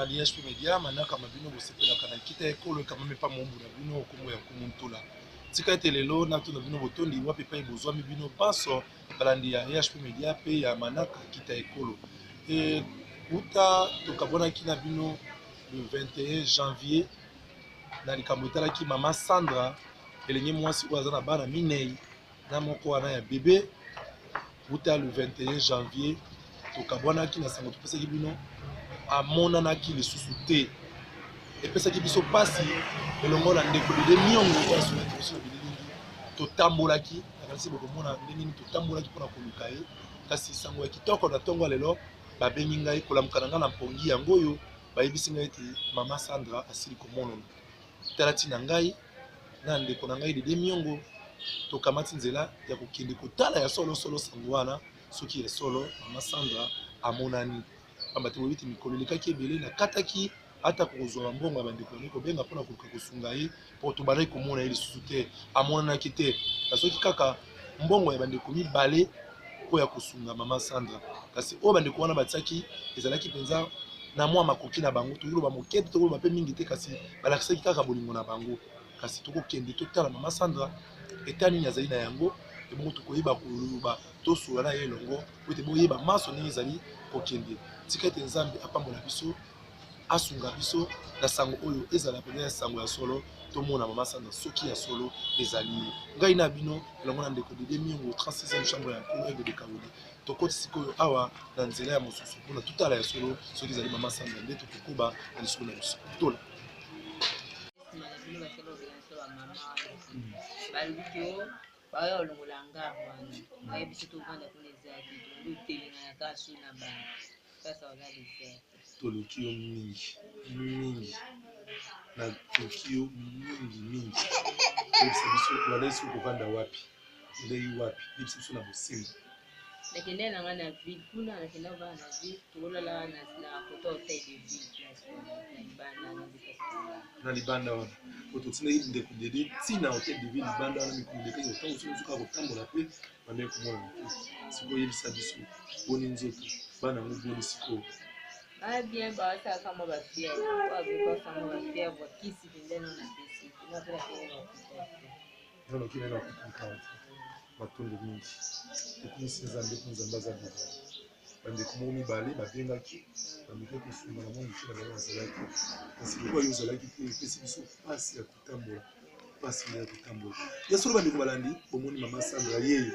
DHP Media manaka mabino bosepela kana kita ekolo kama mepa mombu na bino okombo ya kumuntola tika ete lelo na tuna bino botondi wapi pa ibozwa bino paso balandi ya DHP Media pe ya manaka kita ekolo et uta tokabona kina bino le 21 janvier na likambo etalaki mama Sandra elengi mwasi oyo aza na bana minei na moko wana ya bebe uta le 21 janvier tokabwanaki na sango topesaki bino amonanaki lisusu te epesaki biso pasi elongo na ndeko de miongo oyo asolaki biso na bilingi totambolaki nakanisi bokomona ndenge nini totambolaki mpona koluka ye kasi sango ya kitoko na ntongo ya lelo babengi ngai kolamuka na ngai na mpongi yango oyo bayebisi ngai ete mama Sandra asili komonana tala ntina ngai na ndeko na ngai de miongo tokamati nzela ya kokende kotala ya solo sango wana soki ya solo mama Sandra amonani pamba te boyiti mikolo elekaki ebele na kataki ata kozwa mbongo ya bandeko ni kobenga mpona koluka kosunga ye mpo tobandaki komona ye lisusu te amonanaki te nasoki kaka mbongo ya bandeko mibale mpo ya kosunga mama Sandra kasi oyo bandeko wana batiaki ezalaki mpenza na mwa makoki na bango toyoloba moke te tokoloba mpe mingi te kasi balakisaki kaka bolingo na bango kasi tokokende totala mama Sandra eta nini azali na yango ebongo tokoyeba koloba tosola na ye elongo po ete boyeba maso ndenge ezali kokende tika ete nzambe apambola biso asunga biso na sango oyo ezala mpenza ya sango ya solo tomona mama Sandra soki ya solo ezali ngai na bino elongo na ndeko de miongo 36e chambre ya nkolo ege de kaoli tokoti sikoyo awa na nzela ya mosusu mpona totala ya solo soki ezali mama Sandra nde tokokoba na lisolo na biso tola baya olongola ngabo wana bayebisi tovanda kuna ezaki totelinga ya kasu na bana sasa oza desert toloki yo mingi na toki yo mingi yebisa biso walesi okovanda wapi elei wapi yebisa biso na bosimba nakende nanga na ville kuna nakende ovanda na ville tokolala na koto hotel de ville na libanda wana po totindaki ndeko dede ntina hotel de ville libanda wana mikolo dekaki otango soki ozoka kotambola mpe bandeki komona motu sikoyo yebisa biso boni nzoto bana yango boni sikoyo bien basalaka mwa bafiere abekosamo bafiere bwakisi pendeno na besi naloki nena kukunkante matondo mingi ekumisi nzambe po nzambe aza boba bandeko moko mibale babengaki bameki kosunga na mwa motu na bango bazalaki kasi lokwa yo ozalaki te epesi biso mpasi ya kotambola mpasi ya kotambola ya solo bandeko balandi bomoni mama Sandra yeyo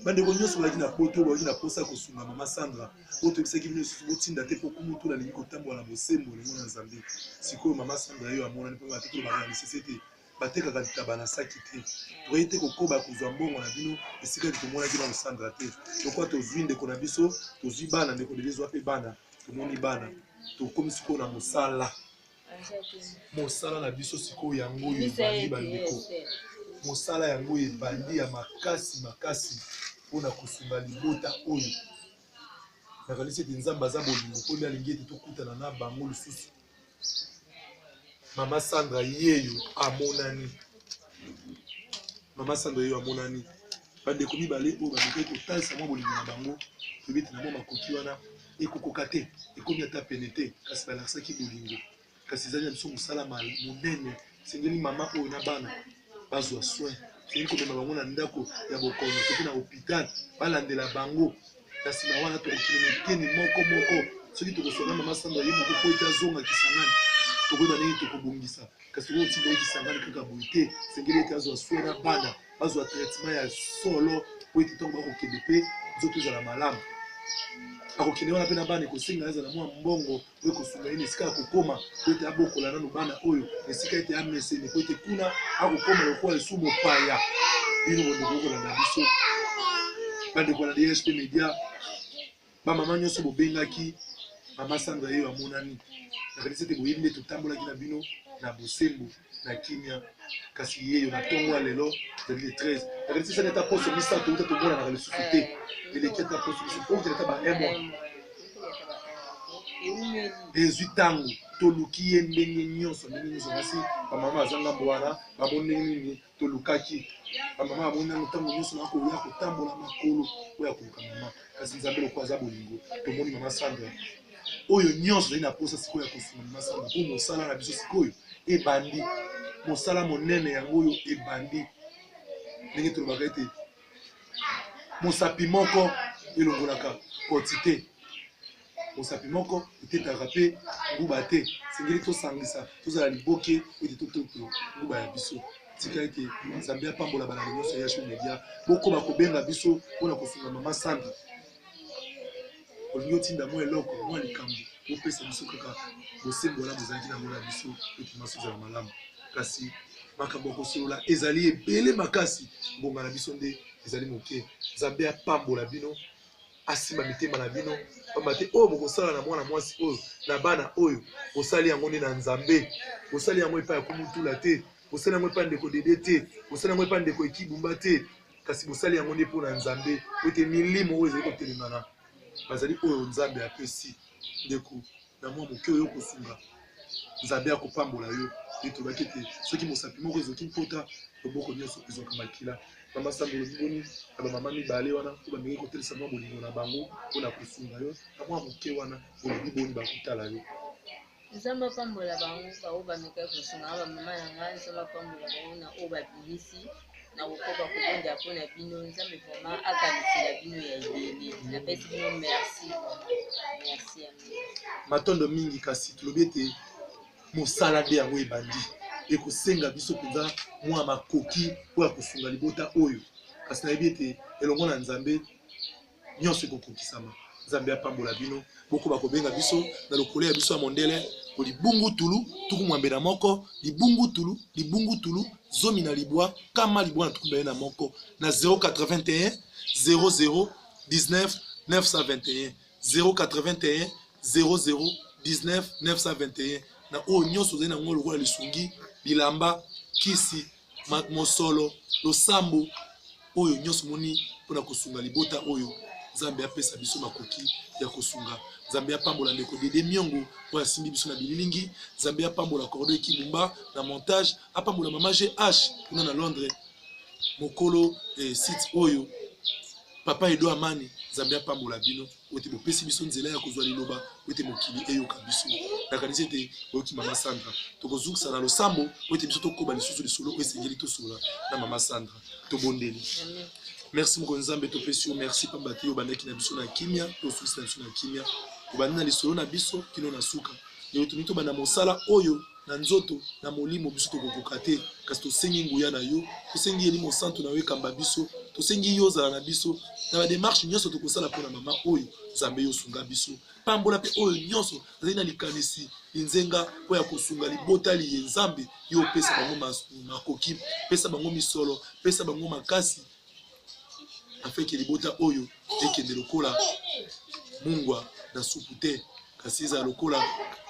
bandeko nyonso balaki na poto balaki na posa kosunga mama Sandra oyo toyebisaki bino lisusu botinda te mpo kumutu nalingi kotambola na bosembo olingo na nzambe sikoyo mama Sandra yeyo amonani mpo bateko bakanisisi te batekaka litaba na saki te tokoki te kokoba kozwa mbongo na bino esika tomonaki na Sandra te lokwa tozwi ndeko na biso tozwi bana ndeko delezwa mpe bana tomoni bana tokomi sikoyo na mosala na biso sikoyo yango oyo ebandi bandeko mosala yango oyo ebandi ya makasi mpona kosunga libota oyo nakanisi ete nzambe aza bolingo mpo alingi ete tokutana na bango lisusu mama Sandra yeyo amonani bandeko mibale oyo bandeko kotalisa mwa bolingo na bango toyebi ete na mwa makoki wana ekokoka te ekomi ata pene te kasi balakisaki bolingo kasi ezali na biso mosala monene esengeli mama oyo na bana bazwa soin esengeli komema bango na ndako ya bokono toki na hôpital balandela bango na nsima wana tokokende miteni moko soki tokosonga mama Sandra ye moko po ete azonga Kisangani tokoyeba ndenge tokobongisa kasi tokotinda Kisangani kaka boye te esengeli ete azwa soin na bana bazwa traitement ya solo po ete ntango bakokende mpe nzoto ezala malamu akokende wana mpe na bana ekosenga azala mwa mbongo oyo kosunga ye na esika ya kokoma po ete abokola nano bana oyo esika ete amesene po ete kuna akokoma lokola esu mopaya bino bondeko okolanda biso bandeko na DHP Media bamama nyonso bobengaki mama Sandra yeyo amonani nakanisi ete boyebi nde totambolaki na bino na bosembo na kimia kasi yeyo na ntongo ya lelo ezali le 13 nakanisi sani ata poso misato uta tomonanaka lisusu te eleki ata poso misato po okende ata ba 1 mois ezwi ntango toluki ye ndenge nyonso kasi bamama aza ngambo wana bamoni ndenge nini tolukaki bamama bamoni nango ntango nyonso nakoya kotambola makolo oyo akoluka mama kasi nzambe lokwa aza bolingo tomoni mama Sandra oyo nyonso zali na posa sikoyo ya kosunga mama Sandra po mosala na biso sikoyo ebandi mosala monene yango oyo ebandi ndenge tolobaka ete mosapi moko elongolaka quantité mosapi moko etetaka mpe nguba te sengeli tosangisa tozala liboke ete tototo nguba ya biso tika ete Nzambe apambola balanga nyonso ya Yachu Media bokoma kobenga biso mpona kosunga mama Sandra olingi otinda mwa eloko mwa likambo bopesa biso kaka bosembo wana bozalaki nango na biso ete maso ezala malamu kasi makambo ya kosolola ezali ebele makasi ngonga na biso nde ezali moke Nzambe apambola bino asimba mitema na bino pamba te oyo bokosala na mwana mwasi oyo na bana oyo bosali yango nde na Nzambe bosali yango epai ya komutula te bosali yango epai ndeko Dede te bosali yango epai ndeko Ekibumba te kasi bosali yango nde mpo na Nzambe ete milimo oyo ezali kotelemana bazali oyo Nzambe apesi ndeko na mwa moke oyo kosunga Nzambe akopambola yo etolobaki ete soki mosapi moko ezoki mpota loboko nyonso ezwaka makila mama Sandra oloboni na bamama mibale wana po bameki kotelisa mwa bolingo na bango mpona kosunga yo na mwa moke wana olobi boni bakotala yo Nzambe apambola bango bao bameka kosunga bamama na ngai Nzambe apambola bango na oyo babimisi na kokoba kobonda mpona bino Nzambe vraiment akanisela bino ya ebele napesi bino merci merci matondo mingi kasi tolobi ete mosala nde yango ebandi ekosenga biso mpenza mwa makoki po ya kosunga libota oyo kasi nayebi ete elongo na Nzambe nyonso ekokokisama Nzambe apambola bino boko bakobenga biso na lokolo ya biso ya mondele libungu tulu tuku mwambe na moko libungu tulu zomi na libwa kama libwa na tuku na moko na 081 00 19 921 081 00 19 921 na oyo nyonso zali nango lokola lisungi bilamba kisi mosolo losambo oyo nyonso moni mpona kosunga libota oyo Nzambe apesa biso makoki ya kosunga Nzambe apambola ndeko Dede Miongo oyo asimbi biso na bililingi Nzambe apambola Cordo Ekibumba na montage apambola mama GH kuna na Londres mokolo site oyo papa Edo Amani Nzambe apambola bino ote bopesi biso nzela ya kozwa liloba ote mokili eyoka biso nakanisi ete oyoki mama Sandra tokozukisa na losambo ote biso tokoba lisusu lisolo oyo esengeli tosola na mama Sandra tobondeli merci moko Nzambe topesi yo merci pamba te obandaki na biso na kimia tosukisa na biso na kimia obandi na lisolo na biso kino na suka lelo toni tobanda mosala oyo na nzoto na molimo biso tokokoka te kasi tosengi nguya na yo tosengi elimo santo na yo ekamba biso tosengi yo ozala na biso na bademarshe nyonso tokosala mpona mama oyo Nzambe yo osunga biso pambola mpe oyo nyonso azali na likanisi linzenga mpo ya kosunga libotali ye Nzambe yo opesa bango makoki pesa bango misolo pesa bango makasi afeki libota oyo ekende lokola mungwa na supu te kasi eza lokola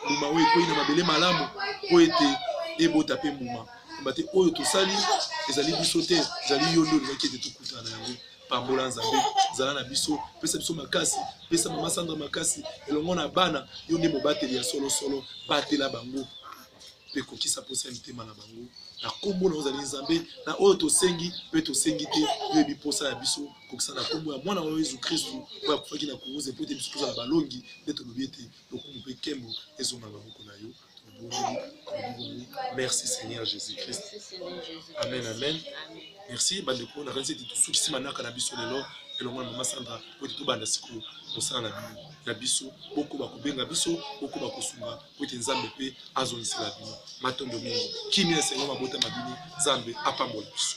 mbuma oyo ekoyi na mabele malamu oyo ete ebota mpe mbuma mbate oyo tosali ezali biso te ezali yo nde olobaki ete tokutana na yango pambola Nzambe zala na biso pesa biso makasi pesa mama Sandra makasi elongo na bana yo nde mobateli ya solosolo batela bango mpe kokisa posa ya mitema na bango na kombo na ozali Nzambe na oyo tosengi mpe tosengi te yoyebi posa ya biso kokisa na kombo ya mwana wa Yesu Kristu oyo akufaki na kuruze mpo ete biso tozala balongi nde tolobi ete lokumu mpe nkembo ezonga maboko na yo. Merci Seigneur Jésus-Christ. Amen, amen. Merci bandeko na kanisi ete tosukisi manaka na biso lelo elongo na mama Sandra po ete tobanda sikoyo mosala na biso bokoba kobenga biso bokoba kosunga po ete Nzambe mpe azongisela bino matondo mingi kimia esengo mabota mabini Nzambe apambola biso.